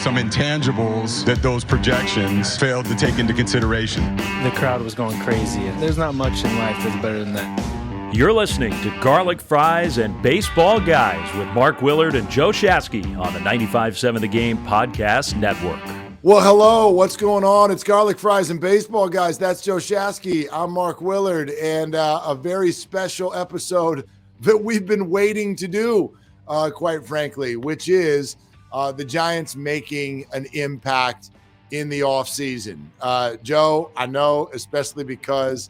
some intangibles that those projections failed to take into consideration. The crowd was going crazy. There's not much in life that's better than that. You're listening to Garlic Fries and Baseball Guys with Mark Willard and Joe Shasky on the 95.7 The Game Podcast Network. Well, hello. What's going on? It's Garlic Fries and Baseball Guys. That's Joe Shasky. I'm Mark Willard, and a very special episode that we've been waiting to do, quite frankly, which is the Giants making an impact in the offseason. Joe, I know, especially because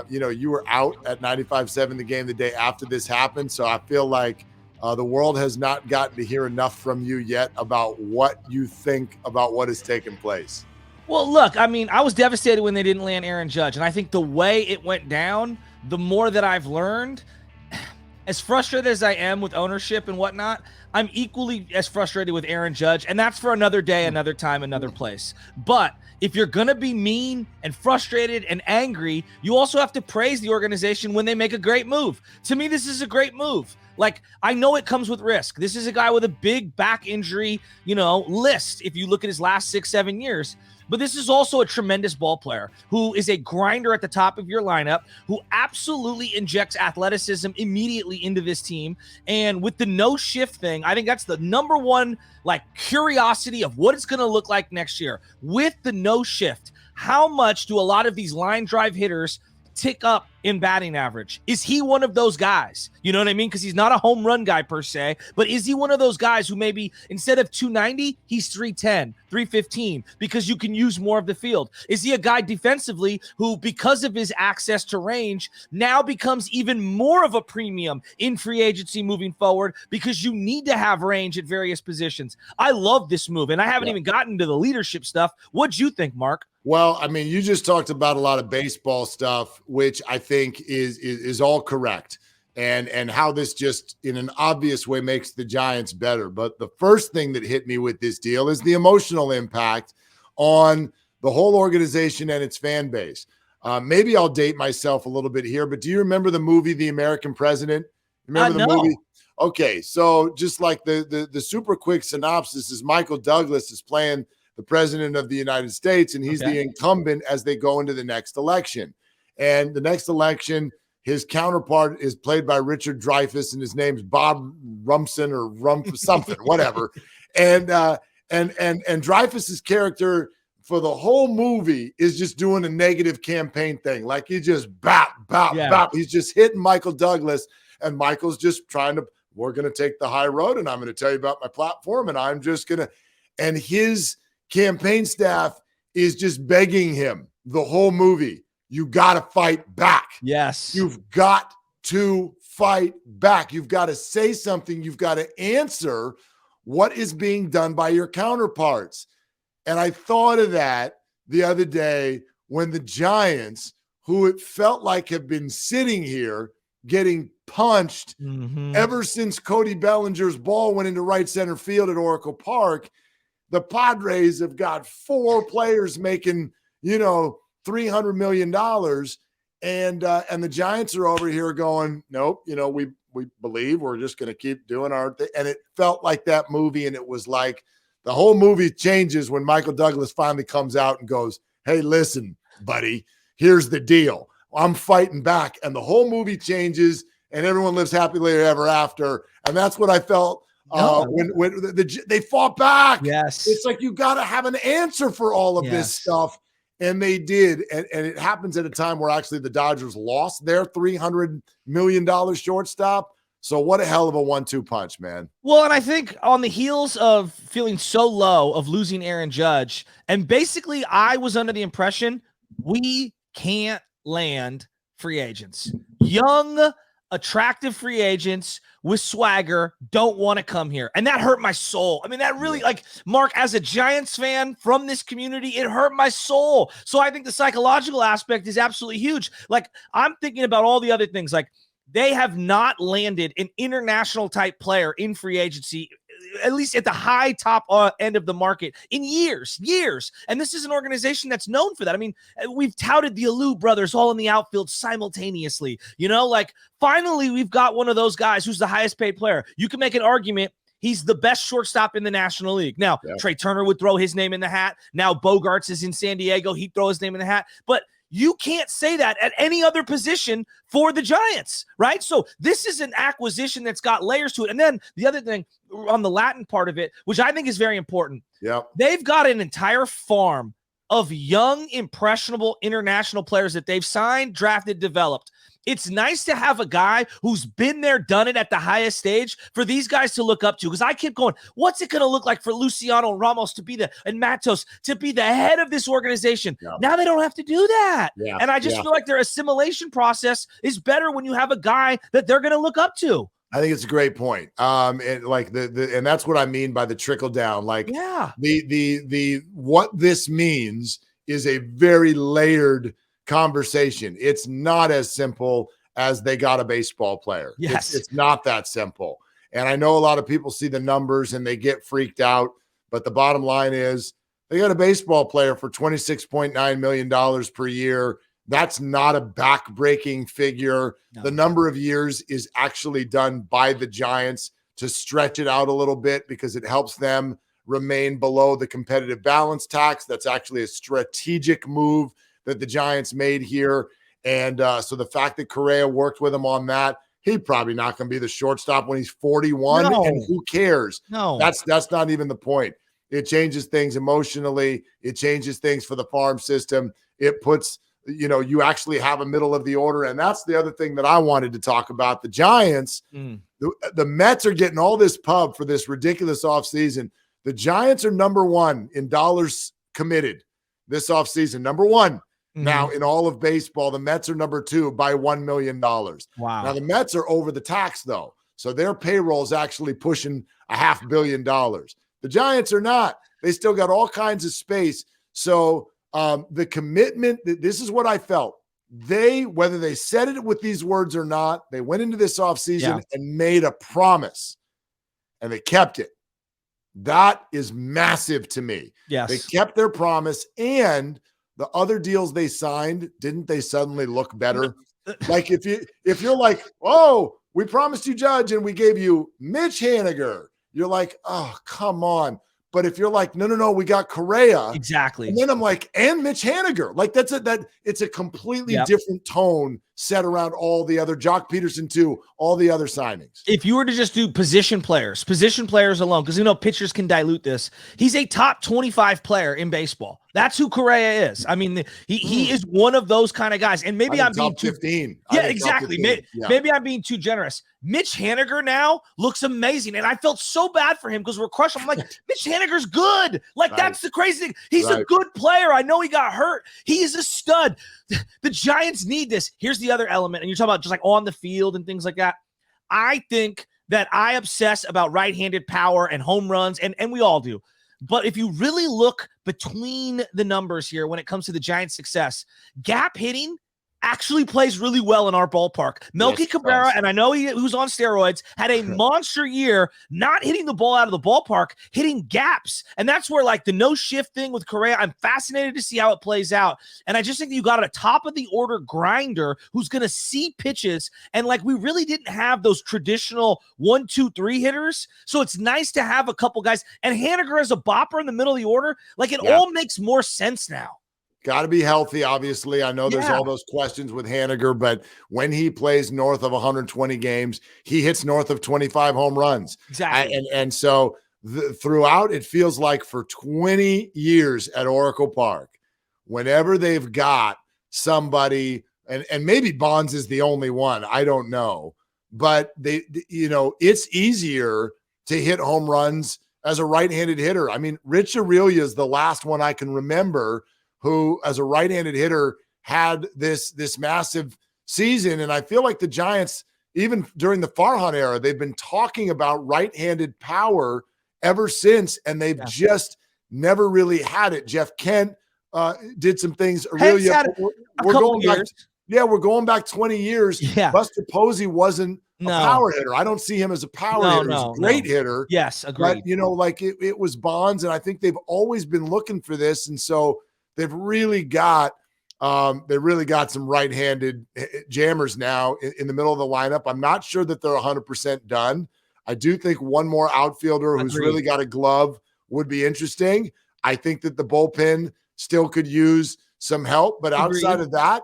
you were out at 95.7 The Game the day after this happened, so I feel like the world has not gotten to hear enough from you yet about what you think about what has taken place. Well, look, I mean, I was devastated when they didn't land Aaron Judge, and I think the way it went down, the more that I've learned, as frustrated as I am with ownership and whatnot, I'm equally as frustrated with Aaron Judge, and that's for another day, another time, another place. But if you're going to be mean and frustrated and angry, you also have to praise the organization when they make a great move. To me, this is a great move. Like, I know it comes with risk. This is a guy with a big back injury, list if you look at his last 6-7 years. But this is also a tremendous ball player who is a grinder at the top of your lineup, who absolutely injects athleticism immediately into this team. And with the no shift thing, I think that's the number one, curiosity of what it's going to look like next year. With the no shift, how much do a lot of these line drive hitters tick up in batting average? Is he one of those guys? You know what I mean? Because he's not a home run guy per se, but is he one of those guys who maybe instead of 290, he's 310, 315 because you can use more of the field? Is he a guy defensively who, because of his access to range, now becomes even more of a premium in free agency moving forward because you need to have range at various positions? I love this move, and I haven't even gotten to the leadership stuff. What'd you think, Mark? Well, I mean, you just talked about a lot of baseball stuff, which I think is all correct, and how this just in an obvious way makes the Giants better. But the first thing that hit me with this deal is the emotional impact on the whole organization and its fan base. Maybe I'll date myself a little bit here, but do you remember the movie The American President? Remember the movie? Okay, so just like the super quick synopsis is Michael Douglas is playing the president of the United States, and he's the incumbent as they go into the next election. And the next election, his counterpart is played by Richard Dreyfuss, and his name's Bob Rumson or Rump something, whatever. And Dreyfuss's character for the whole movie is just doing a negative campaign thing. Like he just bop. He's just hitting Michael Douglas, and Michael's just we're going to take the high road, and I'm going to tell you about my platform, and I'm just going to, and his campaign staff is just begging him the whole movie, you got to fight back. Yes. You've got to fight back. You've got to say something. You've got to answer what is being done by your counterparts. And I thought of that the other day when the Giants, who it felt like have been sitting here getting punched ever since Cody Bellinger's ball went into right center field at Oracle Park, the Padres have got 4 players making, $300 million. And the Giants are over here going, nope, we believe we're just going to keep doing our thing. And it felt like that movie. And it was like the whole movie changes when Michael Douglas finally comes out and goes, hey, listen, buddy, here's the deal. I'm fighting back. And the whole movie changes and everyone lives happily ever after. And that's what I felt. When they fought back. Yes. It's like you got to have an answer for all of this stuff. And they did. And it happens at a time where actually the Dodgers lost their $300 million shortstop. So what a hell of a 1-2 punch, man. Well, and I think on the heels of feeling so low of losing Aaron Judge, and basically I was under the impression we can't land free agents. Young, attractive free agents with swagger don't want to come here. And that hurt my soul. I mean, that really, Mark, as a Giants fan from this community, it hurt my soul. So I think the psychological aspect is absolutely huge. I'm thinking about all the other things. They have not landed an international type player in free agency, at least at the high top end of the market, in years. And this is an organization that's known for that. I mean, we've touted the Alou brothers all in the outfield simultaneously. Finally, we've got one of those guys who's the highest paid player. You can make an argument He's the best shortstop in the National League. Now, Trey Turner would throw his name in the hat. Now Bogarts is in San Diego. He'd throw his name in the hat. But you can't say that at any other position for the Giants, right? So this is an acquisition that's got layers to it. And then the other thing on the Latin part of it, which I think is very important, they've got an entire farm of young, impressionable international players that they've signed, drafted, developed. It's nice to have a guy who's been there, done it at the highest stage for these guys to look up to. Because I keep going, what's it going to look like for Luciano Ramos to be and Matos to be the head of this organization? Now they don't have to do that. And I just feel like their assimilation process is better when you have a guy that they're going to look up to. I think it's a great point. And like and that's what I mean by the trickle down. Like the what this means is a very layered conversation. It's not as simple as they got a baseball player. It's not that simple. And I know a lot of people see the numbers and they get freaked out, but the bottom line is they got a baseball player for $26.9 million per year. That's not a back-breaking figure. The number of years is actually done by the Giants to stretch it out a little bit because it helps them remain below the competitive balance tax. That's actually a strategic move that the Giants made here. And so the fact that Correa worked with him on that, he's probably not going to be the shortstop when he's 41. And who cares? That's not even the point. It changes things emotionally. It changes things for the farm system. It puts, you actually have a middle of the order. And that's the other thing that I wanted to talk about. The Giants, the Mets are getting all this pub for this ridiculous offseason. The Giants are number one in dollars committed this offseason. Number one. Now, in all of baseball, the Mets are number two by $1 million. Wow. Now, the Mets are over the tax, though. So their payroll is actually pushing $500 million. The Giants are not. They still got all kinds of space. So the commitment, this is what I felt. Whether they said it with these words or not, they went into this offseason and made a promise, and they kept it. That is massive to me. Yes. They kept their promise, and the other deals they signed, didn't they suddenly look better? Like if you're like, oh, we promised you Judge and we gave you Mitch Haniger, you're like, oh, come on. But if you're like, no, we got Correa. Exactly. And then I'm like, and Mitch Haniger. Like it's a completely different tone set around all the other Jock Peterson too, all the other signings. If you were to just do position players alone, because pitchers can dilute this. He's a top 25 player in baseball. That's who Correa is. I mean, he is one of those kind of guys. And maybe I'm being top 15. Yeah, exactly. Maybe I'm being too generous. Mitch Haniger now looks amazing. And I felt so bad for him because we're crushing him. I'm like, Mitch Haniger's good. Like, that's the crazy thing. He's a good player. I know he got hurt. He is a stud. The Giants need this. Here's the other element. And you're talking about just like on the field and things like that. I think that I obsess about right-handed power and home runs, and we all do. But if you really look between the numbers here when it comes to the Giants' success, gap hitting actually plays really well in our ballpark. Melky Cabrera, and I know he was on steroids, had a monster year, not hitting the ball out of the ballpark, hitting gaps. And that's where, like, the no-shift thing with Correa, I'm fascinated to see how it plays out. And I just think that you got a top-of-the-order grinder who's going to see pitches. And, like, we really didn't have those traditional 1, 2, 3 hitters. So it's nice to have a couple guys. And Haniger as a bopper in the middle of the order, like, it all makes more sense now. Got to be healthy, obviously. I know there's all those questions with Haniger, but when he plays north of 120 games, he hits north of 25 home runs. Exactly. And so throughout, it feels like for 20 years at Oracle Park, whenever they've got somebody, and maybe Bonds is the only one, I don't know, but it's easier to hit home runs as a right-handed hitter. I mean, Rich Aurelia is the last one I can remember who, as a right-handed hitter, had this massive season. And I feel like the Giants, even during the Farhan era, they've been talking about right-handed power ever since, and they've just never really had it. Jeff Kent did some things. Aurelia, we're going back. We're going back 20 years. Buster Posey wasn't a power hitter. I don't see him as a power hitter. He's a great hitter. Yes, agreed. But, it was Bonds, and I think they've always been looking for this, and so they've really got some right-handed jammers now in the middle of the lineup. I'm not sure that they're 100% done. I do think one more outfielder who's Agreed. really got a glove would be interesting. I think that the bullpen still could use some help, but outside of that,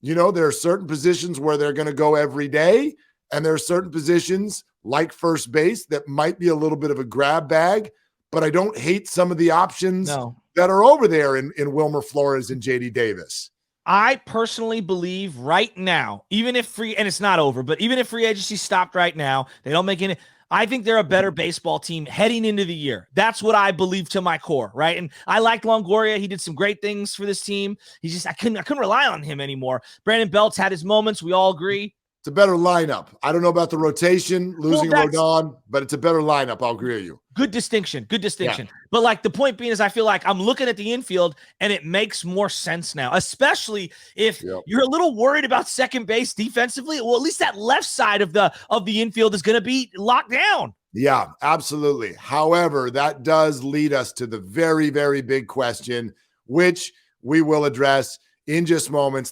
there are certain positions where they're going to go every day, and there are certain positions like first base that might be a little bit of a grab bag, but I don't hate some of the options that are over there in Wilmer Flores and JD Davis. I personally believe right now, even if and it's not over, but even if free agency stopped right now, they don't make any, I think they're a better baseball team heading into the year. That's what I believe to my core, right? And I liked Longoria. He did some great things for this team. I couldn't rely on him anymore. Brandon Belt's had his moments. We all agree. It's a better lineup. I don't know about the rotation, losing Rodon, but it's a better lineup. I'll agree with you. Good distinction. Yeah. But like the point being is I feel like I'm looking at the infield and it makes more sense now, especially if you're a little worried about second base defensively. Well, at least that left side of the infield is going to be locked down. Yeah, absolutely. However, that does lead us to the very, very big question, which we will address in just moments.